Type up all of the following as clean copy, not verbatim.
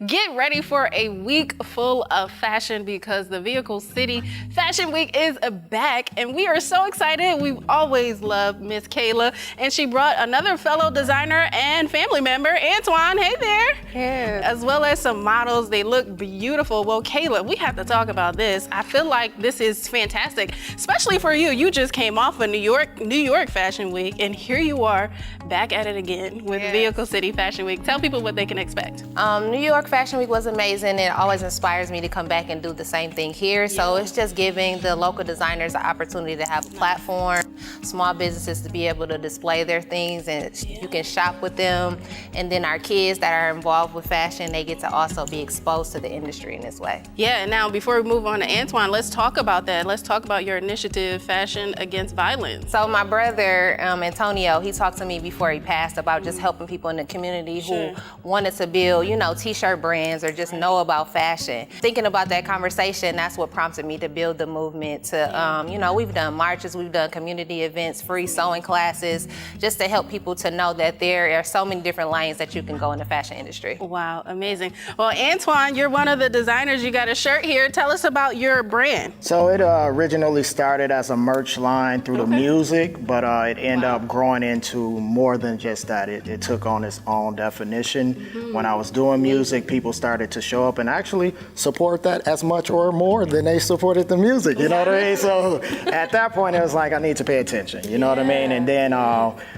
Get ready for a week full of fashion because the Vehicle City Fashion Week is back and we are so excited. We've always loved Miss Kayla, and she brought another fellow designer and family member, Antoine. Hey there. Yeah. As well as some models. They look beautiful. Well, Kayla, we have to talk about this. I feel like this is fantastic, especially for you. You just came off of New York Fashion Week, and here you are back at it again with Vehicle City Fashion Week. Tell people what they can expect. New York Fashion Week was amazing. It always inspires me to come back and do the same thing here. So it's just giving the local designers the opportunity to have a platform, small businesses to be able to display their things, and you can shop with them. And then our kids that are involved with fashion, they get to also be exposed to the industry in this way. Yeah, and now before we move on to Antoine, let's talk about that. Let's talk about your initiative, Fashion Against Violence. So my brother, Antonio, he talked to me before he passed about just helping people in the community who wanted to build, t-shirt brands or just know about fashion. Thinking about that conversation, that's what prompted me to build the movement to, we've done marches, we've done community events, free sewing classes, just to help people to know that there are so many different lanes that you can go in the fashion industry. Wow, amazing. Well, Antoine, you're one of the designers. You got a shirt here. Tell us about your brand. So it originally started as a merch line through the music, but it ended up growing into more than just that. It took on its own definition. When I was doing music, people started to show up and actually support that as much or more than they supported the music, you know what I mean? So at that point, it was like, I need to pay attention, you know what I mean? And then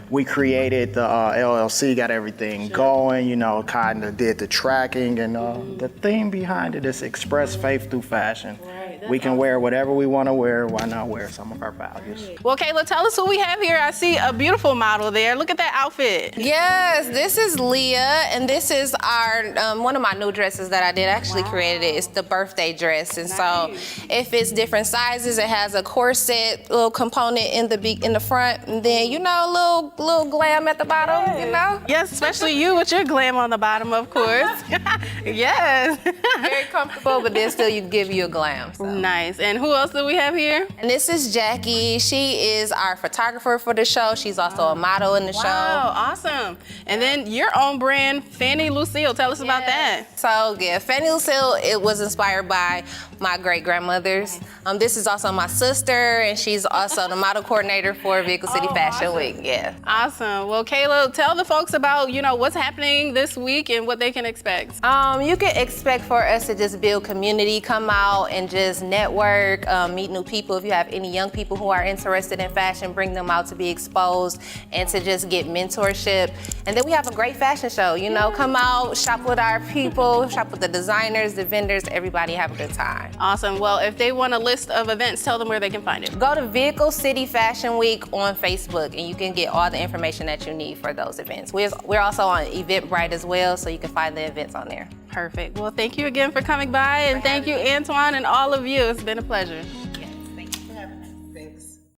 we created the LLC, got everything going, kind of did the tracking, and the theme behind it is express faith through fashion. We can wear whatever we want to wear. Why not wear some of our values? Well, Kayla, tell us what we have here. I see a beautiful model there. Look at that outfit. Yes, this is Leah, and this is our one of my new dresses that I did. I actually created it. It's the birthday dress, and so if it's different sizes, it has a corset little component in the front, and then a little glam at the bottom. Yes, especially you with your glam on the bottom, of course. Yes. Very comfortable, but then still give you a glam. So. Nice. And who else do we have here? And this is Jackie. She is our photographer for the show. She's also a model in the show. Wow, awesome. And then your own brand, Fanny Lucille. Tell us about that. So yeah, Fanny Lucille, it was inspired by my great-grandmothers. This is also my sister, and she's also the model coordinator for Vehicle City Fashion Week. Yeah. Awesome. Well, Kayla, tell the folks about, what's happening this week and what they can expect. You can expect for us to just build community, come out and just network, meet new people. If you have any young people who are interested in fashion, bring them out to be exposed and to just get mentorship. And then we have a great fashion show. Come out, shop with our people, shop with the designers, the vendors, everybody have a good time. Awesome. Well, if they want a list of events, tell them where they can find it. Go to Vehicle City Fashion Week on Facebook, and you can get all the information that you need for those events. We're also on Eventbrite as well, so you can find the events on there. Perfect. Well, thank you again for coming by, and thank you, Antoine, and all of you. It's been a pleasure.